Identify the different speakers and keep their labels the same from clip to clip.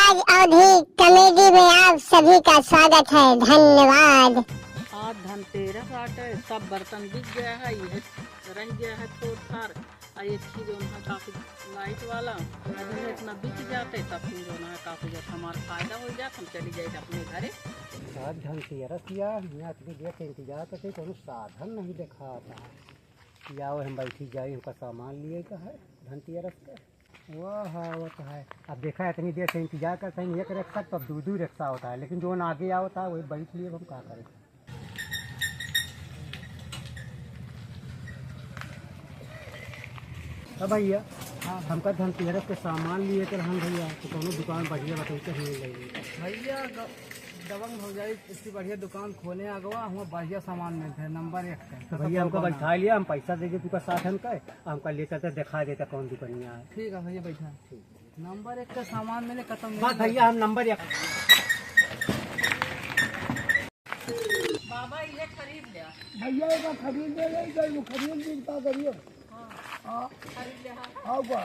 Speaker 1: धनराज अवधि कॉमेडी में आप सभी का स्वागत है। धन्यवाद।
Speaker 2: आज धनतेरस आटे सब बर्तन बिक गया है, ये रह गया है तोड़ थार। एक चीज है काफी लाइट वाला इतना बिक जाते तब फिर जो है काफी जब हमारा फायदा हो जाए हम चली जाए अपने घरे।
Speaker 3: आज धनतेरस किया यहाँ इतनी देर से इंतजार करते कोनो साधन नहीं देखा था कि आओ हम बैठी जाए उनका सामान लिए का है धनतेरस का वाह वो तो है। अब देखा है इतनी देर से इंतजार करते हैं एक रिक्शा तो अब दो रिक्शा होता है लेकिन जो आगे आओ था वही बैठ लिए हम क्या करें। अब भैया हाँ हमका धनतेरस के सामान लिए कर हम भैया तो कोनो दुकान बढ़िया बताइए हमें ले
Speaker 4: भैया दबंग हो जाए इतनी बढ़िया दुकान खोले आगवा हम बढ़िया सामान मिलते हैं नंबर 1 का।
Speaker 3: तो भैया हमको बैठा लिया हम पैसा दे तुका साथ हम कहे हमका ले चलते दिखा देता कौन दुकानिया है।
Speaker 4: ठीक है भैया बैठा नंबर 1 का सामान मिले खत्म
Speaker 3: बस भैया हम नंबर 1
Speaker 2: बाबा ये खरीद लिया
Speaker 4: भैया का खरीद ले खरीद दिखता करियो हाँ
Speaker 2: खरीद लिया
Speaker 4: हाँ का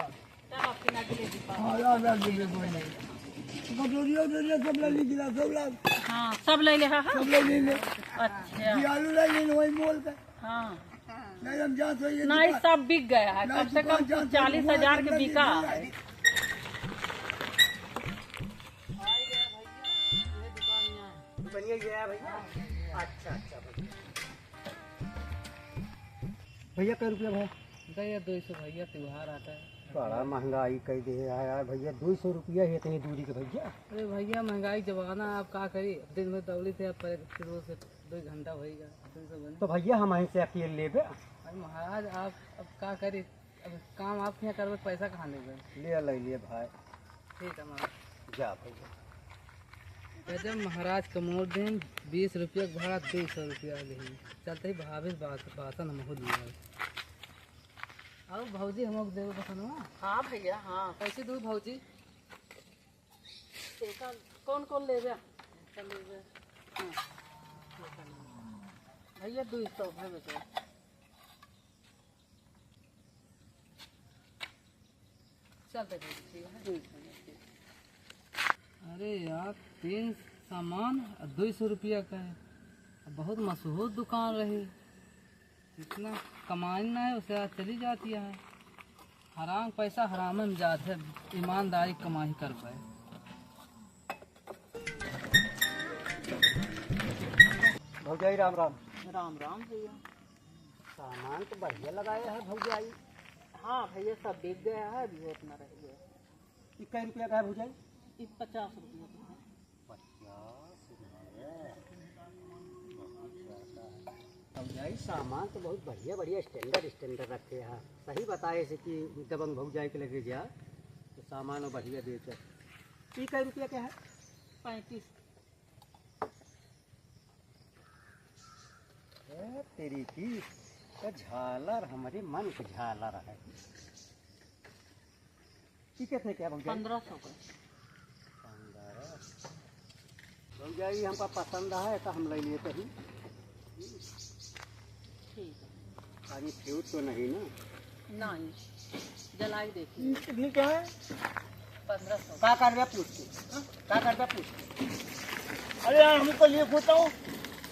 Speaker 2: तब आपके ना के लिए
Speaker 4: हाँ याद ले कोई नहीं कटोरियो दे सब ले ली गिलास सब ला
Speaker 2: हाँ सब ले ले हाँ
Speaker 4: सब ले ले
Speaker 2: अच्छा
Speaker 4: आलू ले ले वही मोल का
Speaker 2: हाँ
Speaker 4: नहीं हम जा तो ये
Speaker 2: नहीं सब बिक गया है कम से कम 40,000 के बिका है।
Speaker 3: दुकानिया ये है भैया। अच्छा भैया कै रुपया भाई
Speaker 4: भैया 200 भैया त्योहार आता है
Speaker 3: बड़ा महंगाई कई दे आया भैया 200 रुपया है इतनी दूरी के भैया।
Speaker 4: अरे भैया महंगाई जमाना आप क्या करी दिन में दौड़ी थे आप फिर से 2 घंटा होगा
Speaker 3: तो भैया हम यहीं से अकेले लेबे
Speaker 4: अरे महाराज आप अब क्या करी अब काम आप यहाँ करबे पैसा कहाँ लेंगे
Speaker 3: ले लिए भाई।
Speaker 4: ठीक है महाराज
Speaker 3: जा भैया
Speaker 4: गजब महाराज कमोर दिन 20 रुपया का भाड़ा 200 रुपया ले चलते ही भाभी भाषण हमको दिया और भौजी हमको देवे पसंद हुआ।
Speaker 2: हाँ भैया हाँ
Speaker 4: कैसे दूर भौजी
Speaker 2: कौन कौन ले गया भैया 200 भैया
Speaker 4: चलते ठीक है। अरे यार 3 सामान 200 रुपया का है बहुत मशहूर दुकान रही इतना कमाई ना है उसे चली जाती है हराम पैसा हराम में जाते है ईमानदारी कमाई कर पाए।
Speaker 3: भौजाई राम राम
Speaker 2: राम राम भैया।
Speaker 3: सामान तो बढ़िया लगाया है भौजाई।
Speaker 2: हाँ भैया सब बिक गया है अभी उतना रह गया।
Speaker 3: ये कै रुपया का है भौजाई?
Speaker 2: ये 50 रुपये का है।
Speaker 3: भौजाई सामान तो बहुत बढ़िया बढ़िया स्टैंडर्ड रखे हैं सही बताए से कि दबंग भौजाई के लगे जा तो सामान बढ़िया दे ये कै रुपया क्या है?
Speaker 2: 35।
Speaker 3: तेरी की तो झालर हमारे मन की झालर है। ठीक है क्या भौजाई?
Speaker 2: 1500 का।
Speaker 3: 15 भौजाई हमको पसंद है तो हम ले लिए कहीं
Speaker 2: ठीक है
Speaker 3: पानी फ्यूट तो नहीं ना
Speaker 2: नहीं जलाई देखिए
Speaker 4: कितनी क्या है
Speaker 2: 1500
Speaker 3: क्या कर रहे पूछते क्या कर रहे पूछते?
Speaker 4: अरे यार हमको लिए पूछता हूँ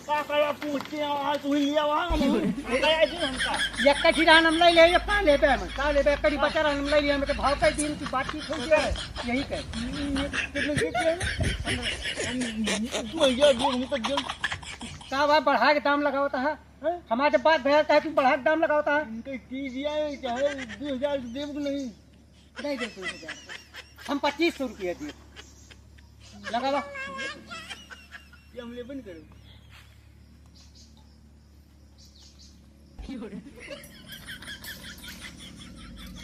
Speaker 4: क्या कर पूछते हैं आज तू लिया वहाँ
Speaker 3: एक का खिरान हम ले ले का ले पे हम का ले पे कड़ी बचा हम ले लिए हम के भाव का दिन की बात ठीक हो गया है यही कह क्या भाई बढ़ा के दाम लगाता है हमारे बात भेजता है तू बढ़ा के दाम लगाता है
Speaker 4: 2000 देव को नहीं
Speaker 3: नहीं दे 2000 हम 2500 रुपया दिए लगा लो
Speaker 4: ये हम ले बंद करो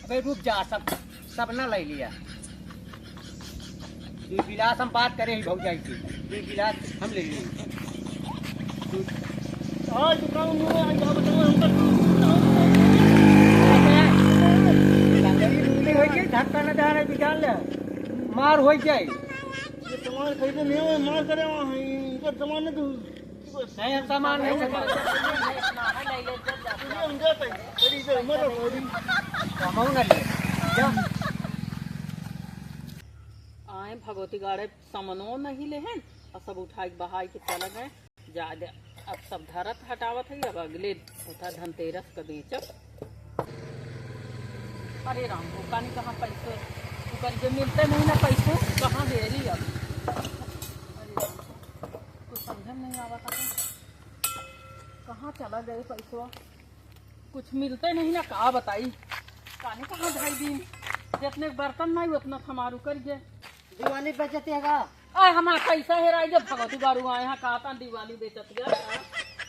Speaker 3: अबे रुक जा सब ना ले लिया ये गिलास हम बात करें भौजाई की ये गिलास हम ले लिए
Speaker 4: हाँ दुकान में
Speaker 3: धक्का न जाने बिचार ले मार हो जाए
Speaker 4: ये सामान खरीदे नहीं हो मार करे वहाँ इनका सामान नहीं दूँ
Speaker 3: नहीं हम सामान नहीं
Speaker 4: हम जाते हैं खरीदे मत
Speaker 3: कमाऊ न ले
Speaker 2: आए हैं भगवती गाड़े सामनो नहीं ले हैं और सब उठाई बहाई के चल गए जा अब सब धरत हटावत है। अब अगले होता धनतेरस का बेचब। अरे राम भूकानी कहाँ पैसे दुकान जो मिलते नहीं ना पैसे कहाँ दे ली अब। अरे राम, कुछ समझ में नहीं आवा था कहाँ चला गए पैसवा कुछ मिलते नहीं ना का बताई काने कहाँ ढाई दिन जितने बर्तन नहीं उतना हमारू कर गए।
Speaker 3: दिवाली बचत है
Speaker 2: आए हमारा पैसा हेराई जब भगवती बारू आए यहाँ कहा था दिवाली बेचत गया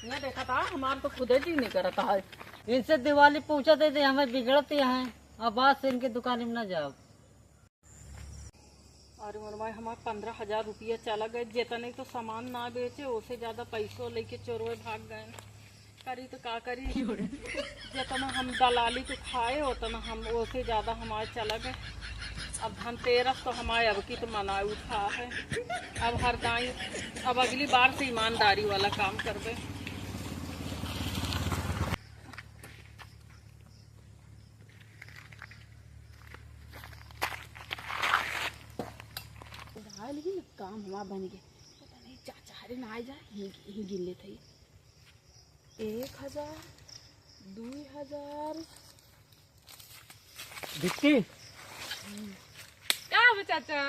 Speaker 2: न देखा था हमारा तो खुदे जी नहीं करता है।
Speaker 4: इनसे दिवाली पूछा देते हमें बिगड़ते हैं अब बात से इनकी दुकान में न जाओ।
Speaker 2: अरे मोरमाई हमारे 15,000 रुपया चला गए जितने तो सामान ना बेचे उससे ज्यादा पैसों लेके चोरवे भाग गए। करी तो का करी जितना हम दलाली तो खाए उतना हम उससे ज्यादा हमारे चला गए। अब धनतेरस तो हमारे अब की तो मनाए उठा है। अब हर दाई अब अगली बार से ईमानदारी वाला काम कर दे। लेकिन काम हमारा बन गया पता नहीं चाचा हरे ना आ जाए ही गिन लेते 1,000 2,000
Speaker 3: दिखती
Speaker 2: क्या हो चाचा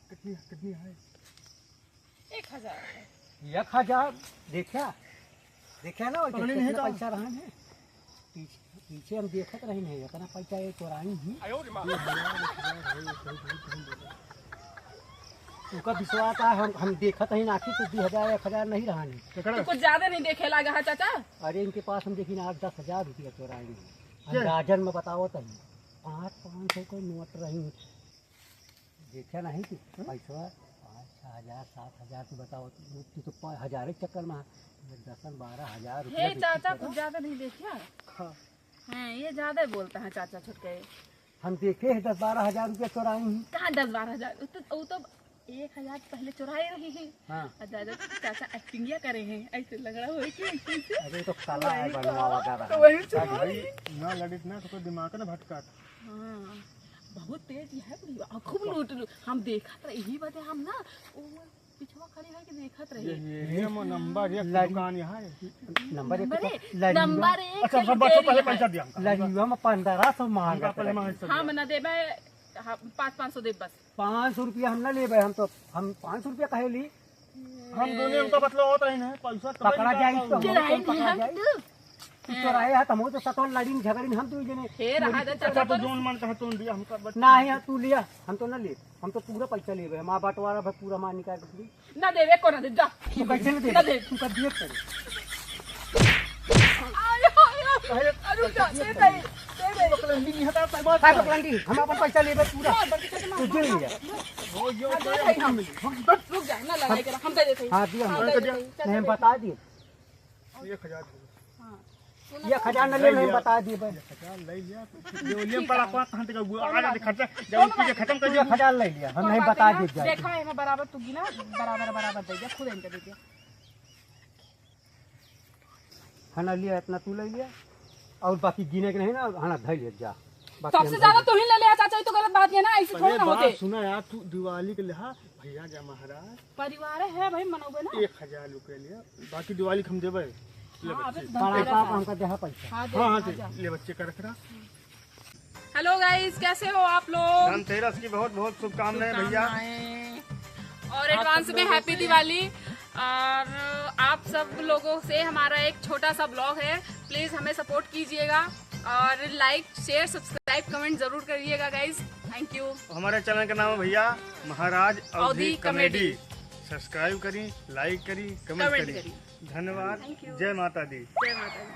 Speaker 3: कितनी कितनी है
Speaker 2: 1,000
Speaker 3: 1,000 देखा देखा ना कितना पैसा रहा है पीछे हम देखत रही नहीं इतना पैसा ये चोराई ही उनका विश्वास है हम देखत ही नाखी तो 2,000 1,000 नहीं रहा नहीं
Speaker 2: कुछ ज्यादा नहीं देखे लगा है चाचा।
Speaker 3: अरे इनके पास हम देखी 8-10,000 रुपया चोराई अंदाजन में बताओ तो 500 कोई नोट रही देखा नहीं कि पैसा 5,000 7,000 तो बताओ तो 1,000 चक्कर में 10-12,000 रुपया
Speaker 2: चाचा कुछ ज्यादा नहीं देखा हैं ये ज्यादा बोलता है चाचा छुटके।
Speaker 3: हम देखे हैं 10-12,000 रुपया चोराई हैं।
Speaker 2: कहाँ 10-12,000 वो तो 1,000 पहले चुराए रही है।
Speaker 3: हाँ
Speaker 2: ज्यादा चाचा एक्टिंग करे हैं ऐसे लग रहा हो कि
Speaker 3: अरे तो काला है बनवा वगैरह
Speaker 5: ना लड़ित ना तो दिमाग ना भटका।
Speaker 2: हाँ बहुत तेज है खूब लूट हम देखा था यही बातें हम ना पिछवा खड़ी है कि देखत रहे
Speaker 5: ये नंबर एक दुकान यहाँ
Speaker 3: नंबर
Speaker 2: नंबर एक
Speaker 5: अच्छा सब बच्चों पहले पैसा दिया
Speaker 3: लड़ियों में 1,500 मांगा
Speaker 2: हम न देबे 500 दे बस
Speaker 3: 500 रुपया हम न लेबे हम 500 रुपया कहे ली
Speaker 5: हम दोनों में तो मतलब होता ही नहीं पैसा
Speaker 3: पकड़ा जाए तो पकड़ा जाए चोराए है तमो तो सतों लड़ी झगड़ी हम तू जने
Speaker 2: फिर
Speaker 5: अच्छा तो जोन मन कहा तो दिया हमका
Speaker 3: ना है तू लिया हम तो न ले हम तो पूरा पैसा लेबे मां बटवारा भाई पूरा मां निकाल के
Speaker 2: ना देवे को ना दे जा
Speaker 3: तू कैसे न दे तू कर दिए कर
Speaker 2: अरे दे दे
Speaker 3: पकड़ंडी हटा पकड़ंडी हम अपन पैसा लेबे पूरा तू दे लिया
Speaker 5: वो यो
Speaker 2: हम रुक जा ना लड़ाई कर हम दे देते
Speaker 3: हां दिया नहीं बता दिए
Speaker 5: 1,000
Speaker 3: ये 1,000 न ले नहीं बता दिए भाई
Speaker 5: 1,000 ले लिया जो लिए पड़ा को कहां तक आगे दे खर्चा जब पूजे खत्म कर दिया
Speaker 3: 1,000 ले लिया हम नहीं बता दिए जाए
Speaker 2: देखा है मैं बराबर तू गिना बराबर दे दिया खुद इनका दे दिया
Speaker 3: खाना लिया इतना तू ले लिया और बाकी गिने के नहीं ना खाना धर ले जा
Speaker 2: सबसे ज्यादा तू ही ले लिया चाचा तो गलत बात है ना ऐसे थोड़ा ना होते
Speaker 5: सुना यार तू दिवाली के लिहा भैया जा महाराज
Speaker 2: परिवार है भाई मनोगे ना
Speaker 5: 1,000 रुपया लिया बाकी दिवाली हम देबे
Speaker 3: बड़ा पाप हमका देहा पैसा
Speaker 5: हाँ ले बच्चे का रख रहा।
Speaker 2: हेलो गाइस कैसे हो आप लोग
Speaker 5: धनतेरस की बहुत बहुत शुभकामनाएं भैया
Speaker 2: और एडवांस में हैप्पी दिवाली। और आप सब लोगों से हमारा एक छोटा सा ब्लॉग है प्लीज हमें सपोर्ट कीजिएगा और लाइक शेयर सब्सक्राइब कमेंट जरूर करिएगा गाइस थैंक यू।
Speaker 5: हमारे चैनल का नाम है भैया महाराज अवधी कॉमेडी सब्सक्राइब करी लाइक करी कमेंट करी धन्यवाद जय माता दी।
Speaker 2: जय माता दी।